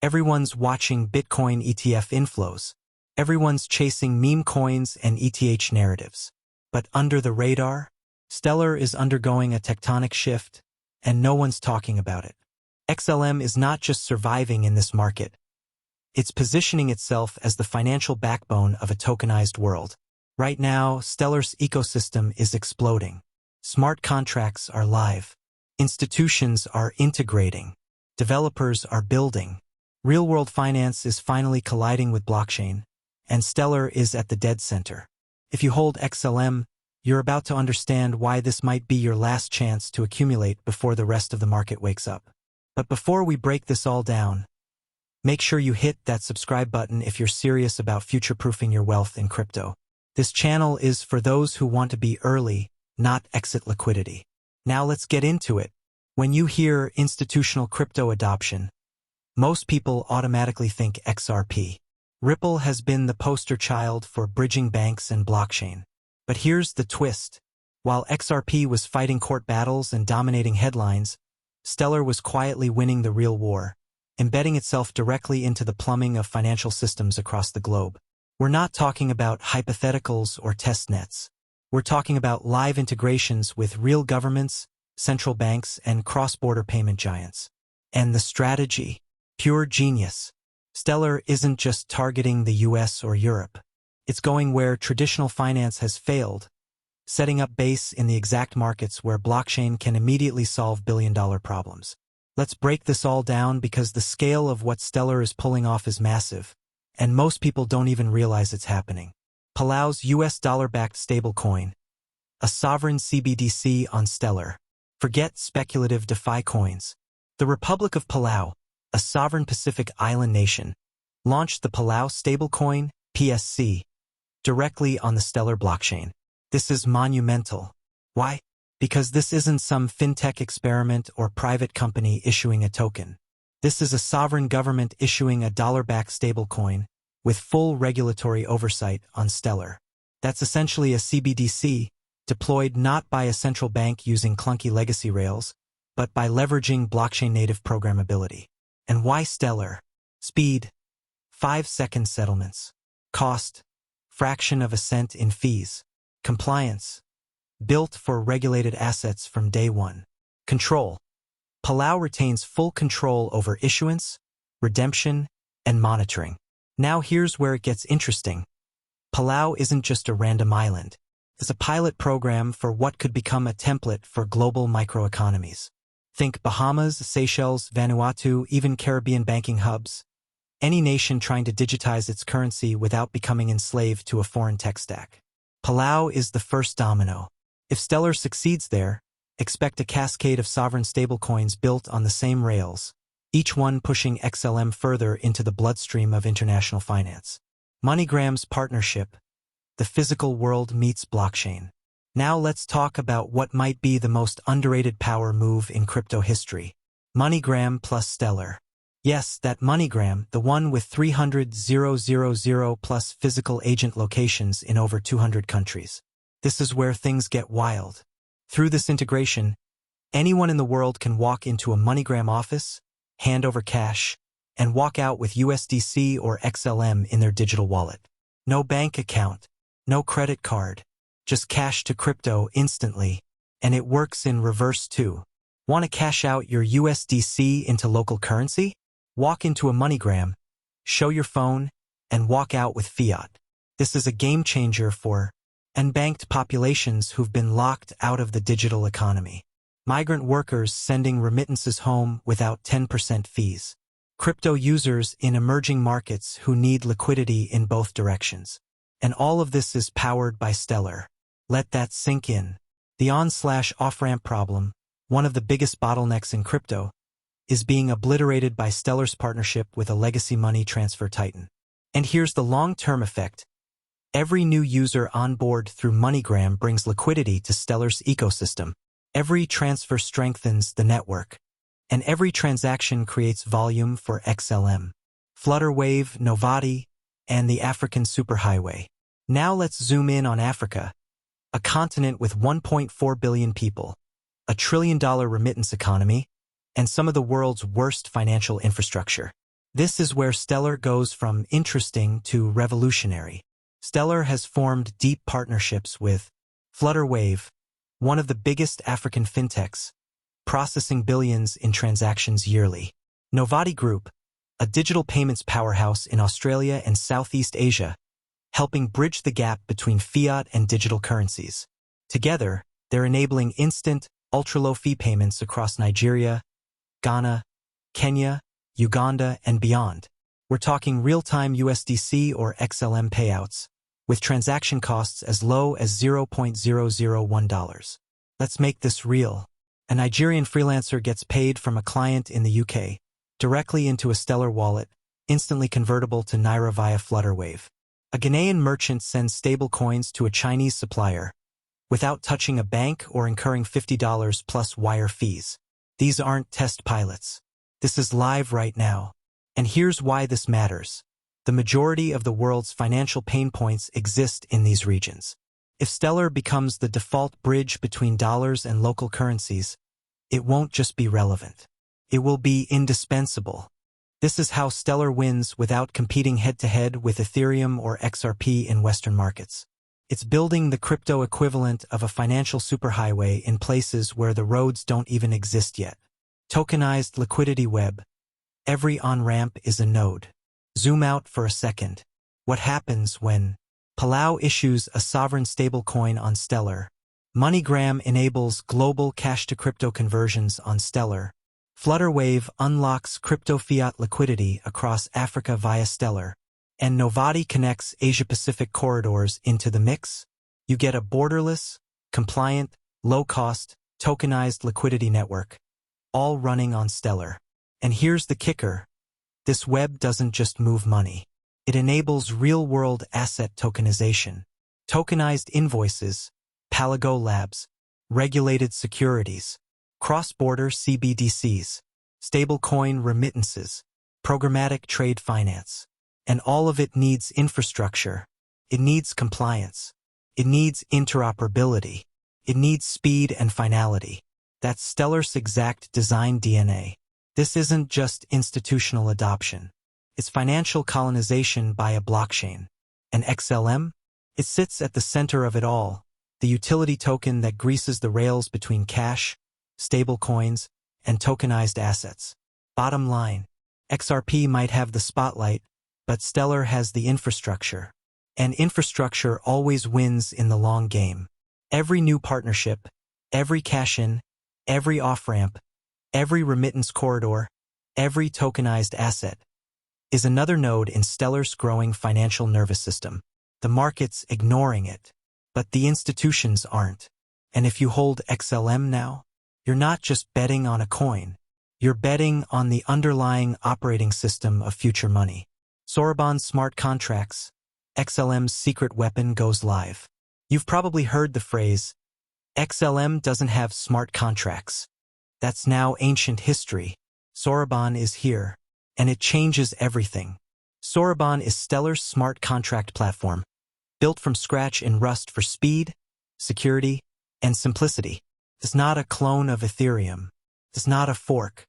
Everyone's watching Bitcoin ETF inflows. Everyone's chasing meme coins and ETH narratives. But under the radar, Stellar is undergoing a tectonic shift, and no one's talking about it. XLM is not just surviving in this market. It's positioning itself as the financial backbone of a tokenized world. Right now, Stellar's ecosystem is exploding. Smart contracts are live. Institutions are integrating. Developers are building. Real-world finance is finally colliding with blockchain, and Stellar is at the dead center. If you hold XLM, you're about to understand why this might be your last chance to accumulate before the rest of the market wakes up. But before we break this all down, make sure you hit that subscribe button if you're serious about future-proofing your wealth in crypto. This channel is for those who want to be early, not exit liquidity. Now let's get into it. When you hear institutional crypto adoption, most people automatically think XRP. Ripple has been the poster child for bridging banks and blockchain. But here's the twist. While XRP was fighting court battles and dominating headlines, Stellar was quietly winning the real war, embedding itself directly into the plumbing of financial systems across the globe. We're not talking about hypotheticals or test nets. We're talking about live integrations with real governments, central banks, and cross-border payment giants. And the strategy? Pure genius. Stellar isn't just targeting the US or Europe. It's going where traditional finance has failed, setting up base in the exact markets where blockchain can immediately solve billion-dollar problems. Let's break this all down because the scale of what Stellar is pulling off is massive, and most people don't even realize it's happening. Palau's US dollar-backed stablecoin, a sovereign CBDC on Stellar. Forget speculative DeFi coins. The Republic of Palau, a sovereign Pacific island nation, launched the Palau stablecoin, PSC, directly on the Stellar blockchain. This is monumental. Why? Because this isn't some fintech experiment or private company issuing a token. This is a sovereign government issuing a dollar-backed stablecoin with full regulatory oversight on Stellar. That's essentially a CBDC deployed not by a central bank using clunky legacy rails, but by leveraging blockchain-native programmability. And why Stellar? Speed, 5-second settlements. Cost, fraction of a cent in fees. Compliance, built for regulated assets from day one. Control, Palau retains full control over issuance, redemption, and monitoring. Now here's where it gets interesting. Palau isn't just a random island. It's a pilot program for what could become a template for global microeconomies. Think Bahamas, Seychelles, Vanuatu, even Caribbean banking hubs. Any nation trying to digitize its currency without becoming enslaved to a foreign tech stack. Palau is the first domino. If Stellar succeeds there, expect a cascade of sovereign stablecoins built on the same rails, each one pushing XLM further into the bloodstream of international finance. MoneyGram's partnership, the physical world meets blockchain. Now let's talk about what might be the most underrated power move in crypto history. MoneyGram plus Stellar. Yes, that MoneyGram, the one with 300,000 plus physical agent locations in over 200 countries. This is where things get wild. Through this integration, anyone in the world can walk into a MoneyGram office, hand over cash, and walk out with USDC or XLM in their digital wallet. No bank account, no credit card, just cash to crypto instantly, and it works in reverse too. Want to cash out your USDC into local currency? Walk into a MoneyGram, show your phone, and walk out with fiat. This is a game changer for unbanked populations who've been locked out of the digital economy. Migrant workers sending remittances home without 10% fees. Crypto users in emerging markets who need liquidity in both directions. And all of this is powered by Stellar. Let that sink in. The on/off-ramp problem, one of the biggest bottlenecks in crypto, is being obliterated by Stellar's partnership with a legacy money transfer titan. And here's the long-term effect. Every new user on board through MoneyGram brings liquidity to Stellar's ecosystem. Every transfer strengthens the network, and every transaction creates volume for XLM, Flutterwave, Novatti, and the African superhighway. Now let's zoom in on Africa, a continent with 1.4 billion people, a $1 trillion remittance economy, and some of the world's worst financial infrastructure. This is where Stellar goes from interesting to revolutionary. Stellar has formed deep partnerships with Flutterwave, one of the biggest African fintechs, processing billions in transactions yearly. Novatti Group, a digital payments powerhouse in Australia and Southeast Asia, helping bridge the gap between fiat and digital currencies. Together, they're enabling instant, ultra-low fee payments across Nigeria, Ghana, Kenya, Uganda, and beyond. We're talking real-time USDC or XLM payouts, with transaction costs as low as $0.001. Let's make this real. A Nigerian freelancer gets paid from a client in the UK, directly into a Stellar wallet, instantly convertible to Naira via Flutterwave. A Ghanaian merchant sends stablecoins to a Chinese supplier, without touching a bank or incurring $50 plus wire fees. These aren't test pilots. This is live right now. And here's why this matters. The majority of the world's financial pain points exist in these regions. If Stellar becomes the default bridge between dollars and local currencies, it won't just be relevant. It will be indispensable. This is how Stellar wins without competing head-to-head with Ethereum or XRP in Western markets. It's building the crypto equivalent of a financial superhighway in places where the roads don't even exist yet. Tokenized liquidity web. Every on-ramp is a node. Zoom out for a second. What happens when Palau issues a sovereign stablecoin on Stellar? MoneyGram enables global cash-to-crypto conversions on Stellar. Flutterwave unlocks crypto fiat liquidity across Africa via Stellar, and Novatti connects Asia-Pacific corridors into the mix. You get a borderless, compliant, low-cost, tokenized liquidity network, all running on Stellar. And here's the kicker. This web doesn't just move money. It enables real-world asset tokenization. Tokenized invoices, Palau labs, regulated securities, cross-border CBDCs, stablecoin remittances, programmatic trade finance. And all of it needs infrastructure. It needs compliance. It needs interoperability. It needs speed and finality. That's Stellar's exact design DNA. This isn't just institutional adoption. It's financial colonization by a blockchain. And XLM? It sits at the center of it all, the utility token that greases the rails between cash, stablecoins, and tokenized assets. Bottom line, XRP might have the spotlight, but Stellar has the infrastructure. And infrastructure always wins in the long game. Every new partnership, every cash-in, every off-ramp, every remittance corridor, every tokenized asset is another node in Stellar's growing financial nervous system. The market's ignoring it, but the institutions aren't. And if you hold XLM now, you're not just betting on a coin. You're betting on the underlying operating system of future money. Soroban smart contracts, XLM's secret weapon goes live. You've probably heard the phrase, XLM doesn't have smart contracts. That's now ancient history. Soroban is here, and it changes everything. Soroban is Stellar's smart contract platform, built from scratch in Rust for speed, security, and simplicity. It's not a clone of Ethereum. It's not a fork.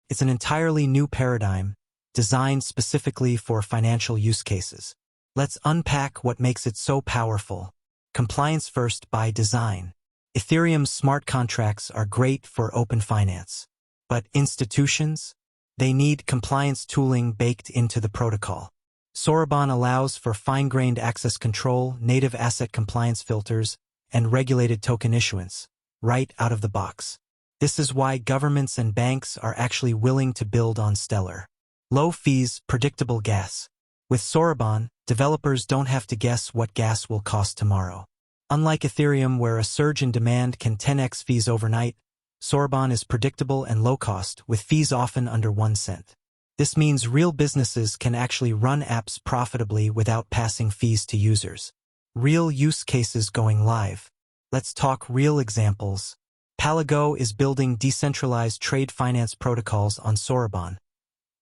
It's an entirely new paradigm, designed specifically for financial use cases. Let's unpack what makes it so powerful. Compliance first by design. Ethereum's smart contracts are great for open finance. But institutions? They need compliance tooling baked into the protocol. Soroban allows for fine-grained access control, native asset compliance filters, and regulated token issuance, right out of the box. This is why governments and banks are actually willing to build on Stellar. Low fees, predictable gas. With Soroban, developers don't have to guess what gas will cost tomorrow. Unlike Ethereum, where a surge in demand can 10x fees overnight, Soroban is predictable and low-cost, with fees often under 1 cent. This means real businesses can actually run apps profitably without passing fees to users. Real use cases going live. Let's talk real examples. Palau is building decentralized trade finance protocols on Soroban,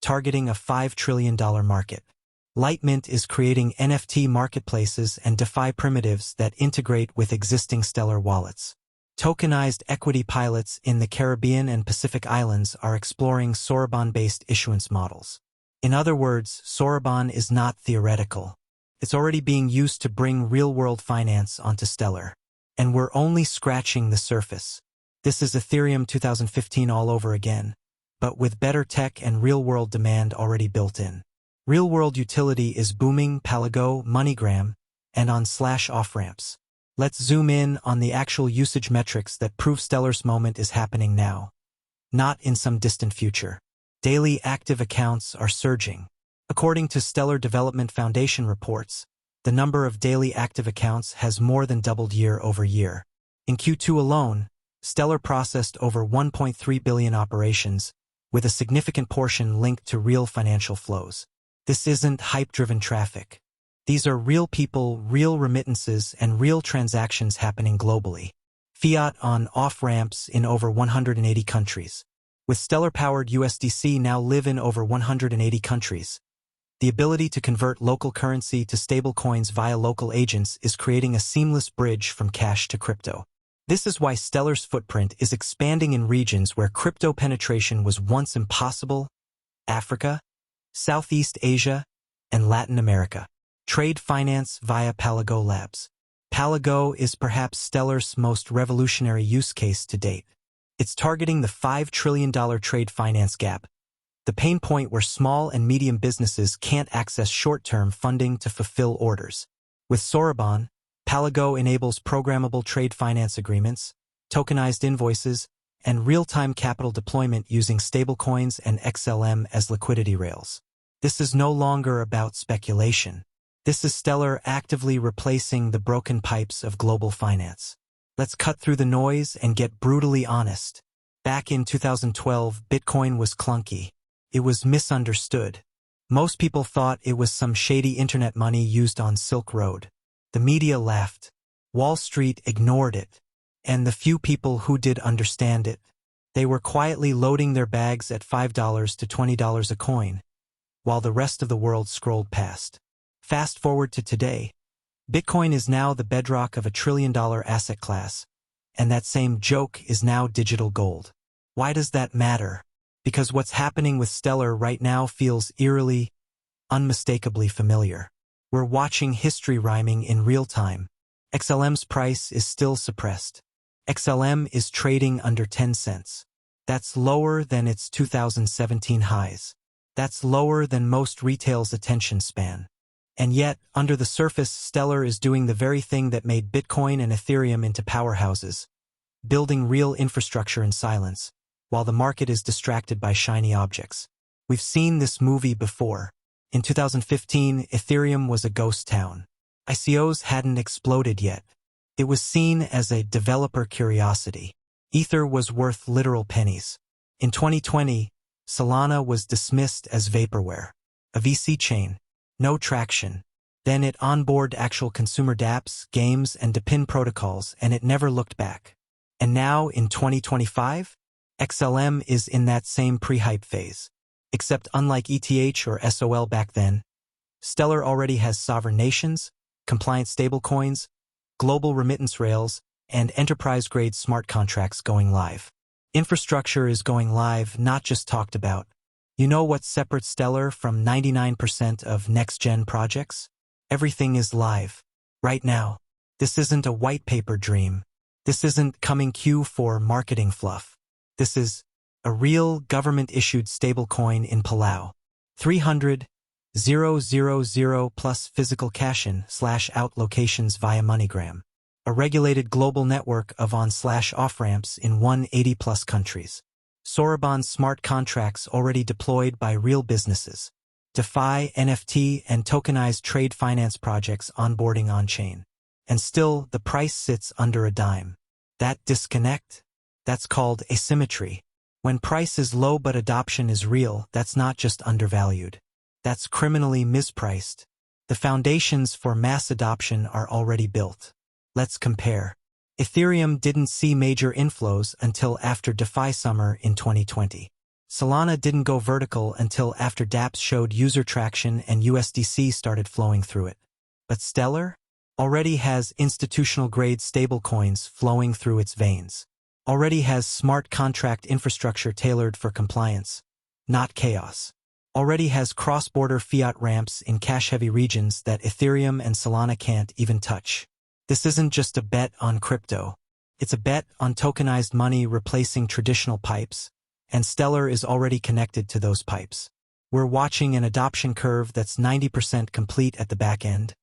targeting a $5 trillion market. Lightmint is creating NFT marketplaces and DeFi primitives that integrate with existing Stellar wallets. Tokenized equity pilots in the Caribbean and Pacific Islands are exploring Soroban-based issuance models. In other words, Soroban is not theoretical. It's already being used to bring real-world finance onto Stellar. And we're only scratching the surface. This is Ethereum 2015 all over again, but with better tech and real-world demand already built in. Real-world utility is booming Palau, MoneyGram, and on off-ramps. Let's zoom in on the actual usage metrics that prove Stellar's moment is happening now, not in some distant future. Daily active accounts are surging. According to Stellar Development Foundation reports, the number of daily active accounts has more than doubled year over year. In Q2 alone, Stellar processed over 1.3 billion operations, with a significant portion linked to real financial flows. This isn't hype-driven traffic. These are real people, real remittances, and real transactions happening globally. Fiat on off-ramps in over 180 countries. With Stellar-powered USDC now live in over 180 countries. The ability to convert local currency to stablecoins via local agents is creating a seamless bridge from cash to crypto. This is why Stellar's footprint is expanding in regions where crypto penetration was once impossible: Africa, Southeast Asia, and Latin America. Trade finance via Palau Labs. Palau is perhaps Stellar's most revolutionary use case to date. It's targeting the $5 trillion trade finance gap, the pain point where small and medium businesses can't access short-term funding to fulfill orders. With Soroban, Palau enables programmable trade finance agreements, tokenized invoices, and real-time capital deployment using stablecoins and XLM as liquidity rails. This is no longer about speculation. This is Stellar actively replacing the broken pipes of global finance. Let's cut through the noise and get brutally honest. Back in 2012, Bitcoin was clunky. It was misunderstood. Most people thought it was some shady internet money used on Silk Road. The media laughed. Wall Street ignored it. And the few people who did understand it, they were quietly loading their bags at $5 to $20 a coin, while the rest of the world scrolled past. Fast forward to today. Bitcoin is now the bedrock of $1 trillion asset class, and that same joke is now digital gold. Why does that matter? Because what's happening with Stellar right now feels eerily, unmistakably familiar. We're watching history rhyming in real time. XLM's price is still suppressed. XLM is trading under 10 cents. That's lower than its 2017 highs. That's lower than most retail's attention span. And yet, under the surface, Stellar is doing the very thing that made Bitcoin and Ethereum into powerhouses, building real infrastructure in silence, while the market is distracted by shiny objects. We've seen this movie before. In 2015, Ethereum was a ghost town. ICOs hadn't exploded yet. It was seen as a developer curiosity. Ether was worth literal pennies. In 2020, Solana was dismissed as vaporware. A VC chain. No traction. Then it onboarded actual consumer dApps, games, and DePIN protocols, and it never looked back. And now, in 2025, XLM is in that same pre-hype phase. Except unlike ETH or SOL back then, Stellar already has sovereign nations, compliant stablecoins, global remittance rails, and enterprise-grade smart contracts going live. Infrastructure is going live, not just talked about. You know what separates Stellar from 99% of next-gen projects? Everything is live. Right now. This isn't a white paper dream. This isn't coming Q4 marketing fluff. This is a real government-issued stablecoin in Palau. 300,000 plus physical cash-in/out locations via MoneyGram. A regulated global network of on/off-ramps in 180 plus countries. Soroban smart contracts already deployed by real businesses. DeFi, NFT, and tokenized trade finance projects onboarding on-chain. And still, the price sits under a dime. That disconnect? That's called asymmetry. When price is low but adoption is real, that's not just undervalued. That's criminally mispriced. The foundations for mass adoption are already built. Let's compare. Ethereum didn't see major inflows until after DeFi summer in 2020. Solana didn't go vertical until after dApps showed user traction and USDC started flowing through it. But Stellar already has institutional-grade stablecoins flowing through its veins. Already has smart contract infrastructure tailored for compliance, not chaos. already has cross-border fiat ramps in cash-heavy regions that Ethereum and Solana can't even touch. This isn't just a bet on crypto. It's a bet on tokenized money replacing traditional pipes, and Stellar is already connected to those pipes. We're watching an adoption curve that's 90% complete at the back end,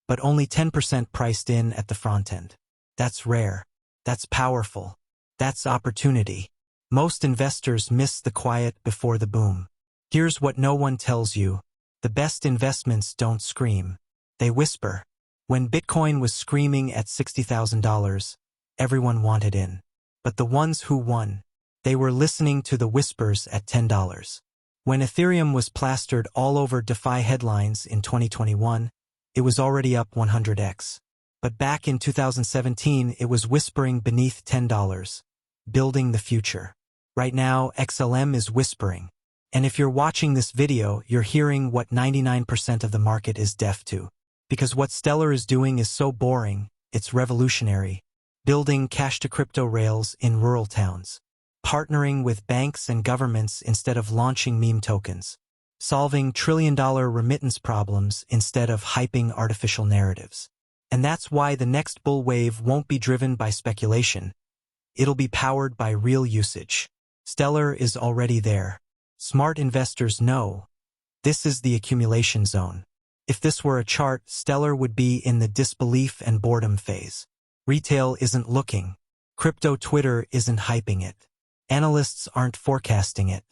but only 10% priced in at the front end. That's rare. That's powerful. That's opportunity. Most investors miss the quiet before the boom. Here's what no one tells you. The best investments don't scream. They whisper. When Bitcoin was screaming at $60,000, everyone wanted in. But the ones who won, they were listening to the whispers at $10. When Ethereum was plastered all over DeFi headlines in 2021, it was already up 100x. But back in 2017, it was whispering beneath $10, building the future. Right now, XLM is whispering. And if you're watching this video, you're hearing what 99% of the market is deaf to. Because what Stellar is doing is so boring, it's revolutionary. Building cash-to-crypto rails in rural towns. Partnering with banks and governments instead of launching meme tokens. Solving trillion-dollar remittance problems instead of hyping artificial narratives. And that's why the next bull wave won't be driven by speculation. It'll be powered by real usage. Stellar is already there. Smart investors know. This is the accumulation zone. If this were a chart, Stellar would be in the disbelief and boredom phase. Retail isn't looking. Crypto Twitter isn't hyping it. Analysts aren't forecasting it.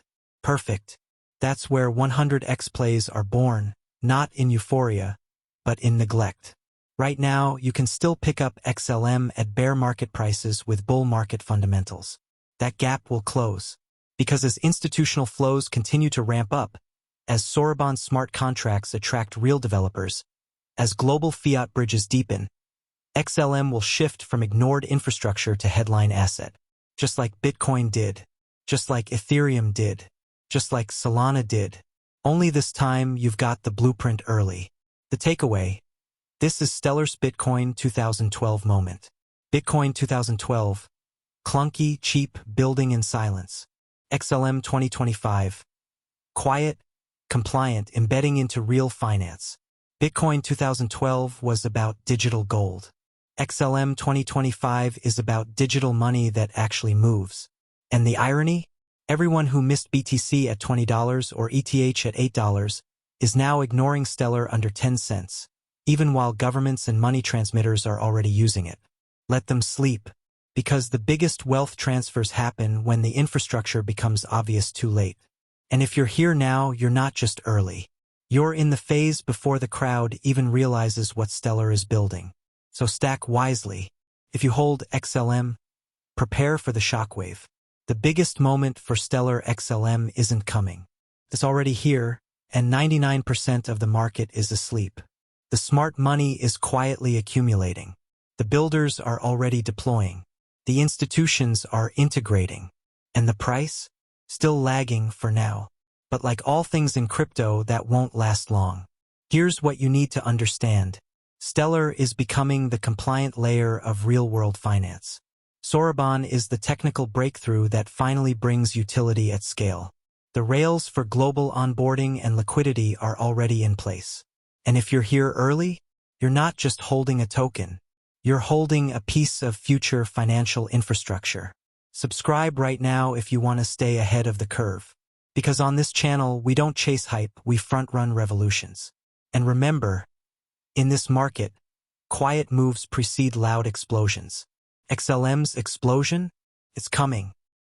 Perfect. That's where 100x plays are born, not in euphoria, but in neglect. Right now, you can still pick up XLM at bear market prices with bull market fundamentals. That gap will close. Because as institutional flows continue to ramp up, as Soroban smart contracts attract real developers, as global fiat bridges deepen, XLM will shift from ignored infrastructure to headline asset. Just like Bitcoin did. Just like Ethereum did. Just like Solana did. Only this time you've got the blueprint early. The takeaway. This is Stellar's Bitcoin 2012 moment. Bitcoin 2012. Clunky, cheap, building in silence. XLM 2025. Quiet, compliant, embedding into real finance. Bitcoin 2012 was about digital gold. XLM 2025 is about digital money that actually moves. And the irony? Everyone who missed BTC at $20 or ETH at $8 is now ignoring Stellar under 10 cents. Even while governments and money transmitters are already using it. Let them sleep. Because the biggest wealth transfers happen when the infrastructure becomes obvious too late. And if you're here now, you're not just early. You're in the phase before the crowd even realizes what Stellar is building. So stack wisely. If you hold XLM, prepare for the shockwave. The biggest moment for Stellar XLM isn't coming. It's already here, and 99% of the market is asleep. The smart money is quietly accumulating. The builders are already deploying. The institutions are integrating. And the price? Still lagging for now. But like all things in crypto, that won't last long. Here's what you need to understand. Stellar is becoming the compliant layer of real-world finance. Soroban is the technical breakthrough that finally brings utility at scale. The rails for global onboarding and liquidity are already in place. And if you're here early, you're not just holding a token. You're holding a piece of future financial infrastructure. Subscribe right now if you want to stay ahead of the curve. Because on this channel, we don't chase hype, we front-run revolutions. And remember, in this market, quiet moves precede loud explosions. XLM's explosion? It's coming.